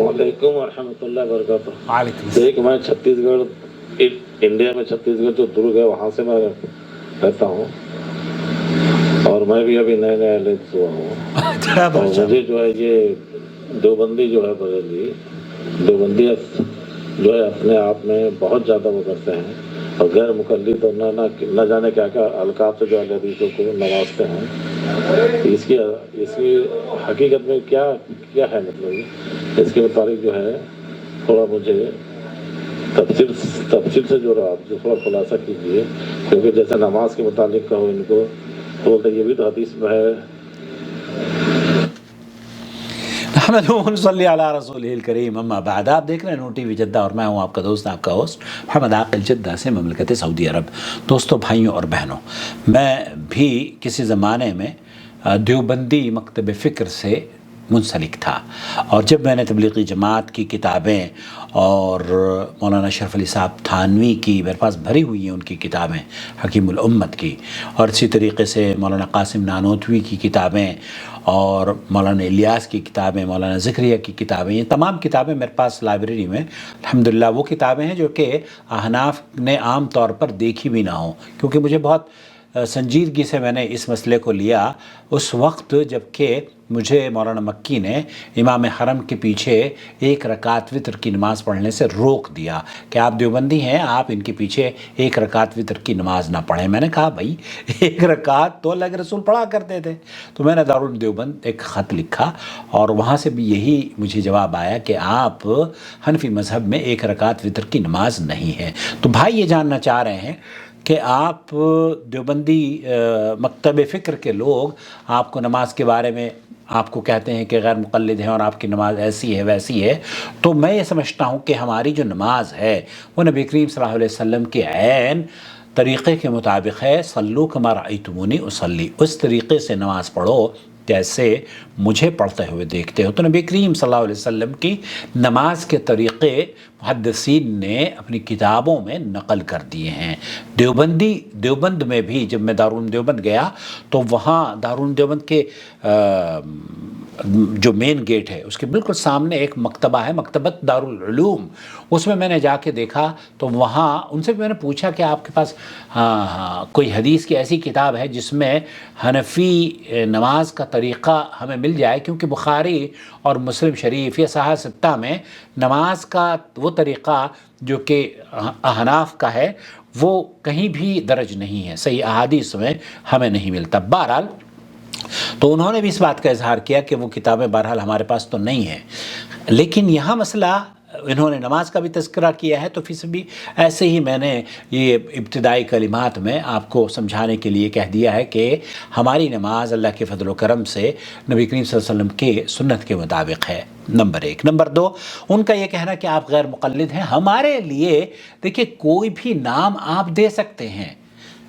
वालेकुम रहमतुल्लाहि वबरकातुह। वालेकुम देख, मैं छत्तीसगढ़, इंडिया में छत्तीसगढ़ जो दुर्ग है वहाँ से मैं रहता हूँ, और मैं भी अभी नया नया एलियंस हुआ हूँ। अच्छा और मुझे जो है ये देवबंदी जो है बरेली, देवबंदी जो है अपने आप में बहुत ज़्यादा वो करते हैं, और गैर मुकल्लिद और न जाने क्या क्या अलकाब से जो अहले हदीसों को नवाजते हैं। इसकी इसकी हकीकत में क्या क्या है, मतलब इसके मुताबिक जो है थोड़ा मुझे तफसील से जो आप जो थोड़ा खुलासा कीजिए, क्योंकि जैसे नमाज के मुतालिक कहो इनको तो बोलते ये भी तो हदीस में है। अहमद सल्ली अला रसूलिल करीम, अम्मा बाद। आप देख रहे हैं नूर टीवी जद्दा और मैं हूं आपका दोस्त, आपका होस्ट मोहम्मद आकिल जद्दा से, ममलकत सऊदी अरब। दोस्तों, भाइयों और बहनों, मैं भी किसी ज़माने में देवबंदी मकतब फ़िक्र से मुंसलिक था, और जब मैंने तबलीगी जमात की किताबें और मौलाना अशरफ अली साहब थानवी की मेरे पास भरी हुई हैं उनकी किताबें, हकीमुल उम्मत की, और इसी तरीके से मौलाना कासिम नानोतवी की किताबें और मौलाना इलियास की किताबें, मौलाना ज़करिया की किताबें, ये तमाम किताबें मेरे पास लाइब्रेरी में अल्हम्दुलिल्लाह वो किताबें हैं जो कि अहनाफ ने आम तौर पर देखी भी ना हो, क्योंकि मुझे बहुत संजीदगी से मैंने इस मसले को लिया उस वक्त जबकि मुझे मौलाना मक्की ने इमाम हरम के पीछे एक रकात वितर की नमाज़ पढ़ने से रोक दिया कि आप देवबंदी हैं, आप इनके पीछे एक रकात वितर की नमाज़ ना पढ़ें। मैंने कहा भाई, एक रकात तो अल्लाह के रसूल पढ़ा करते थे। तो मैंने दारुल देवबंद एक ख़त लिखा और वहाँ से भी यही मुझे जवाब आया कि आप हनफी मज़हब में एक रकात वितर की नमाज़ नहीं है। तो भाई ये जानना चाह रहे हैं कि आप देवबंदी मकतब फ़िक्र के लोग आपको नमाज के बारे में आपको कहते हैं कि गैर मुक़ल्लिद हैं और आपकी नमाज ऐसी है वैसी है। तो मैं ये समझता हूँ कि हमारी जो नमाज है वो नबी करीम सल्लल्लाहु अलैहि वसल्लम के ऐन तरीक़े के मुताबिक है। सल्लू कमा रअयतुमूनी उसल्ली, उस तरीक़े से नमाज़ पढ़ो जैसे मुझे पढ़ते हुए देखते हो। तो नबी करीम सल्लल्लाहु अलैहि वसल्लम की नमाज के तरीक़े मुहद्दिसीन ने अपनी किताबों में नकल कर दिए हैं। देवबंद में भी जब मैं दारुल देवबंद गया तो वहाँ दारुल देवबंद के जो मेन गेट है उसके बिल्कुल सामने एक मकतबा है, मकतबत दारुल उलूम। उसमें मैंने जाके देखा तो वहाँ उनसे मैंने पूछा कि आपके पास कोई हदीस की ऐसी किताब है जिसमें हनफी नमाज का तरीक़ा हमें मिल जाए, क्योंकि बुखारी और मुस्लिम शरीफ या सहा सित्ता में नमाज का वो तरीक़ा जो कि अहनाफ का है वो कहीं भी दर्ज नहीं है, सही अहादीस में हमें नहीं मिलता। बहरहाल तो उन्होंने भी इस बात का इजहार किया कि वो किताबें बहरहाल हमारे पास तो नहीं है। लेकिन यहाँ मसला, इन्होंने नमाज का भी तज़किरा किया है, तो फिर भी ऐसे ही मैंने ये इब्तिदाई कलिमात में आपको समझाने के लिए कह दिया है कि हमारी नमाज अल्लाह के फजल व करम से नबी करीम सल्लल्लाहु अलैहि वसल्लम के सुन्नत के मुताबिक है, नंबर एक। नंबर दो, उनका ये कहना कि आप गैर मुक़ल्लिद हैं। हमारे लिए देखिए, कोई भी नाम आप दे सकते हैं,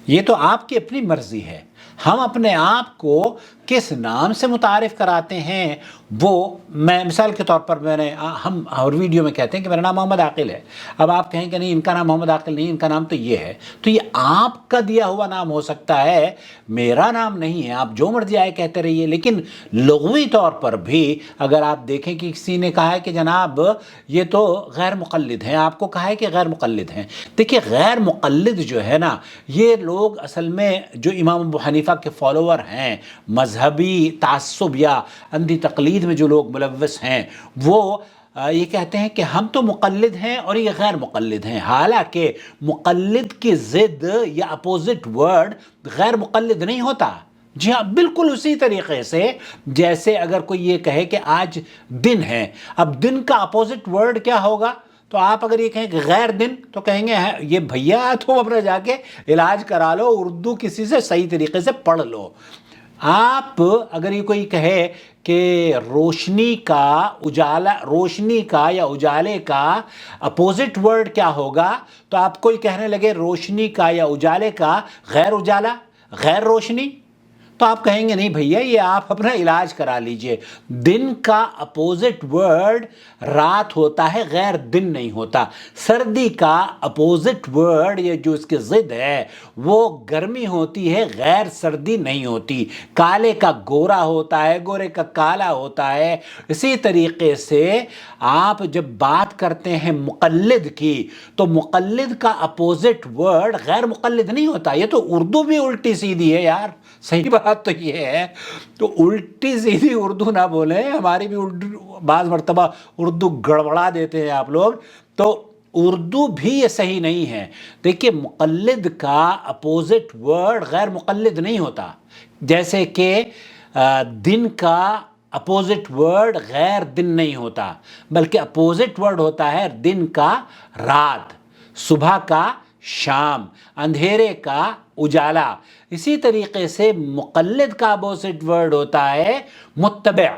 ये तो आपकी अपनी मर्ज़ी है। हम अपने आप को किस नाम से मुतारिफ़ कराते हैं वो, मैं मिसाल के तौर पर हम हर वीडियो में कहते हैं कि मेरा नाम मोहम्मद आकिल है। अब आप कहें कि नहीं, इनका नाम मोहम्मद आकिल नहीं, इनका नाम तो ये है, तो ये आपका दिया हुआ नाम हो सकता है, मेरा नाम नहीं है। आप जो मर्जी आए कहते रहिए, लेकिन लुग़वी तौर पर भी अगर आप देखें कि किसी ने कहा है कि जनाब ये तो गैर मुक़ल्लिद हैं, आपको कहा है कि गैर मुक़ल्लिद हैं। देखिए, गैर मुक़ल्लिद जो है ना, ये लोग असल में जो इमाम अबू हनीफ़ा के फॉलोवर हैं, मजहबी तासुब या अंधी तकलीद में जो लोग मुलव्वस हैं, वो ये कहते हैं कि हम तो मुक़ल्लिद हैं और ये गैर मुक़ल्लिद हैं। हालांकि मुक़ल्लिद की ज़िद या अपोजिट वर्ड गैर मुक़ल्लिद नहीं होता। जी हाँ, बिल्कुल उसी तरीक़े से जैसे अगर कोई ये कहे कि आज दिन है, अब दिन का अपोजिट वर्ड क्या होगा? तो आप अगर ये कहें कि गैर दिन, तो कहेंगे ये भैया तुम अपना जाके इलाज करा लो, उर्दू किसी से सही तरीके से पढ़ लो। आप अगर ये कोई कहे कि रोशनी का या उजाले का अपोजिट वर्ड क्या होगा, तो आप कोई कहने लगे रोशनी का या उजाले का गैर उजाला, गैर रोशनी, تو آپ کہیں گے نہیں بھیا یہ آپ اپنا علاج کرا لیجئے. دن کا اپوزٹ ورڈ رات ہوتا ہے، غیر دن نہیں ہوتا. سردی کا اپوزٹ ورڈ یا جو اس کی ضد ہے وہ گرمی ہوتی ہے، غیر سردی نہیں ہوتی. کالے کا گورا ہوتا ہے، گورے کا کالا ہوتا ہے. اسی طریقے سے آپ جب بات کرتے ہیں مقلد کی تو مقلد کا اپوزٹ ورڈ غیر مقلد نہیں ہوتا. یہ تو اردو بھی الٹی سیدھی ہے یار، صحیح بات تو یہ ہے. تو الٹی سیدھی اردو نہ بولیں، ہماری بھی اردو بعض مرتبہ اردو گڑبڑا دیتے ہیں آپ لوگ، تو اردو بھی یہ صحیح نہیں ہے. دیکھیے مقلد کا اپوزٹ ورڈ غیر مقلد نہیں ہوتا. جیسے کہ دن کا اپوزٹ ورڈ غیر دن نہیں ہوتا، بلکہ اپوزٹ ورڈ ہوتا ہے دن کا رات، صبح کا شام، اندھیرے کا اجالا. اسی طریقے سے مقلد کا اپوزٹ ورڈ ہوتا ہے متبع.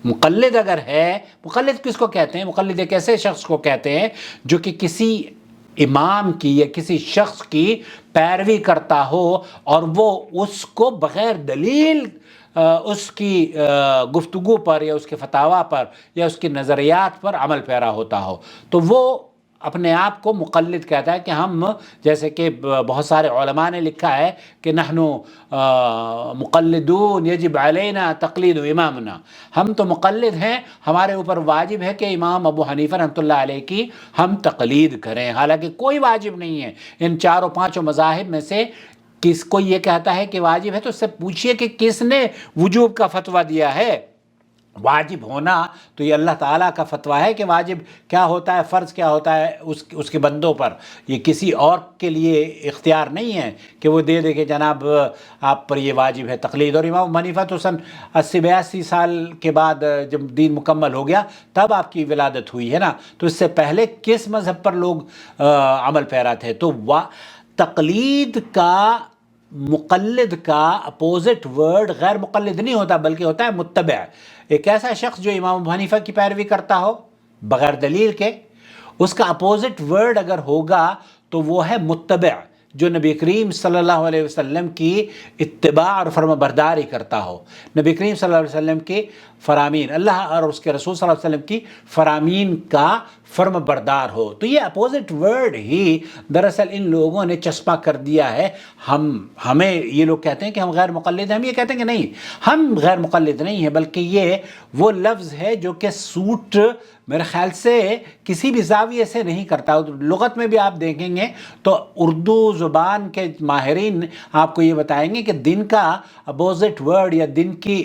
مقلد اگر ہے، مقلد کس کو کہتے ہیں؟ مقلد ایک ایسے شخص کو کہتے ہیں جو کہ کسی امام کی یا کسی شخص کی پیروی کرتا ہو اور وہ اس کو بغیر دلیل اس کی گفتگو پر یا اس کے فتاویٰ پر یا اس کی نظریات پر عمل پیرا ہوتا ہو، تو وہ اپنے آپ کو مقلد کہتا ہے. کہ ہم، جیسے کہ بہت سارے علماء نے لکھا ہے کہ نحن مقلدون یجب علینا تقلید امامنا، ہم تو مقلد ہیں، ہمارے اوپر واجب ہے کہ امام ابو حنیفہ رحمۃ اللہ علیہ کی ہم تقلید کریں. حالانکہ کوئی واجب نہیں ہے ان چاروں پانچوں مذاہب میں سے. کس کو یہ کہتا ہے کہ واجب ہے تو اس سے پوچھئے کہ کس نے وجوب کا فتویٰ دیا ہے. واجب ہونا تو یہ اللہ تعالیٰ کا فتویٰ ہے کہ واجب کیا ہوتا ہے، فرض کیا ہوتا ہے اس کے بندوں پر. یہ کسی اور کے لیے اختیار نہیں ہے کہ وہ دے کہ جناب آپ پر یہ واجب ہے تقلید. اور امام حنیفہ تو سن 80-82 سال کے بعد جب دین مکمل ہو گیا تب آپ کی ولادت ہوئی ہے نا، تو اس سے پہلے کس مذہب پر لوگ عمل پیرا تھے؟ تو تقلید کا، مقلد کا اپوزٹ ورڈ غیر مقلد نہیں ہوتا بلکہ ہوتا ہے متبع. ایک ایسا شخص جو امام ابو حنیفہ کی پیروی کرتا ہو بغیر دلیل کے، اس کا اپوزٹ ورڈ اگر ہوگا تو وہ ہے متبع، جو نبی کریم صلی اللہ علیہ وسلم کی اتباع اور فرما برداری کرتا ہو، نبی کریم صلی اللہ علیہ وسلم کی فرامین، اللہ اور اس کے رسول صلی اللہ علیہ وسلم کی فرامین کا فرم بردار ہو. تو یہ اپوزٹ ورڈ ہی دراصل ان لوگوں نے چسپاں کر دیا ہے. ہمیں یہ لوگ کہتے ہیں کہ ہم غیر مقلد ہیں، ہم یہ کہتے ہیں کہ نہیں، ہم غیر مقلد نہیں ہیں، بلکہ یہ وہ لفظ ہے جو کہ سوٹ میرے خیال سے کسی بھی زاویے سے نہیں کرتا. لغت میں بھی آپ دیکھیں گے تو اردو زبان کے ماہرین آپ کو یہ بتائیں گے کہ دن کا اپوزٹ ورڈ یا دن کی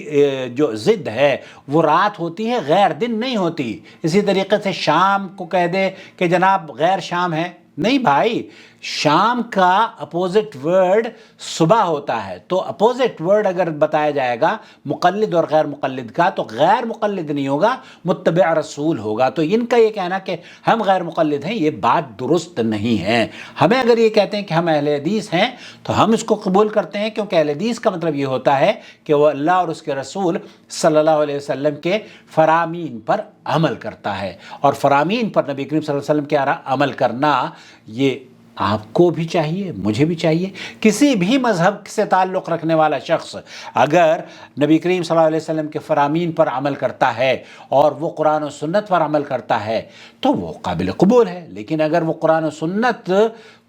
جو ضد ہے وہ رات ہوتی ہے، غیر دن نہیں ہوتی. اسی طریقے سے شام کو کہہ دے کہ جناب غیر شام ہے، نہیں بھائی، شام کا اپوزٹ ورڈ صبح ہوتا ہے. تو اپوزٹ ورڈ اگر بتایا جائے گا مقلد اور غیر مقلد کا تو غیر مقلد نہیں ہوگا، متبع رسول ہوگا. تو ان کا یہ کہنا کہ ہم غیر مقلد ہیں یہ بات درست نہیں ہے. ہمیں اگر یہ کہتے ہیں کہ ہم اہل حدیث ہیں تو ہم اس کو قبول کرتے ہیں، کیونکہ اہل حدیث کا مطلب یہ ہوتا ہے کہ وہ اللہ اور اس کے رسول صلی اللہ علیہ وسلم کے فرامین پر عمل کرتا ہے. اور فرامین پر نبی کریم صلی اللہ علیہ وسلم کے عمل کرنا یہ آپ کو بھی چاہیے، مجھے بھی چاہیے. کسی بھی مذہب سے تعلق رکھنے والا شخص اگر نبی کریم صلی اللہ علیہ وسلم کے فرامین پر عمل کرتا ہے اور وہ قرآن و سنت پر عمل کرتا ہے تو وہ قابل قبول ہے. لیکن اگر وہ قرآن و سنت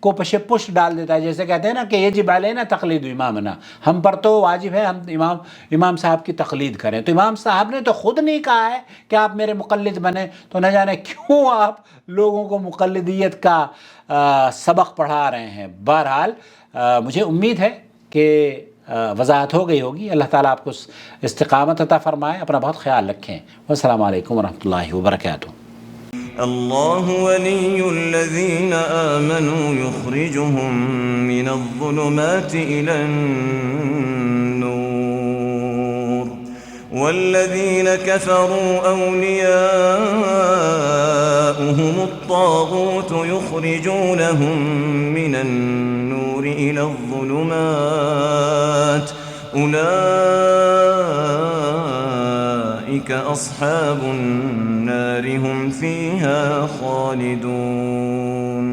کو پشت ڈال دیتا ہے، جیسے کہتے ہیں نا کہ یجب علینا تقلید امامنا، ہم پر تو واجب ہے ہم امام صاحب کی تقلید کریں. تو امام صاحب نے تو خود نہیں کہا ہے کہ آپ میرے مقلد بنیں، تو نہ جانے کیوں آپ لوگوں کو مقلدیت کا سبق پڑھا رہے ہیں. بہرحال مجھے امید ہے کہ وضاحت ہو گئی ہوگی. اللہ تعالیٰ آپ کو استقامت عطا فرمائے. اپنا بہت خیال رکھیں. والسلام علیکم ورحمۃ اللہ وبرکاتہ. الله ولي الذين آمنوا يخرجهم من الظلمات إلى النور والذين كفروا أولياؤهم الطاغوت يخرجونهم من النور إلى الظلمات أولئك أصحاب النار هم فيها خالدون.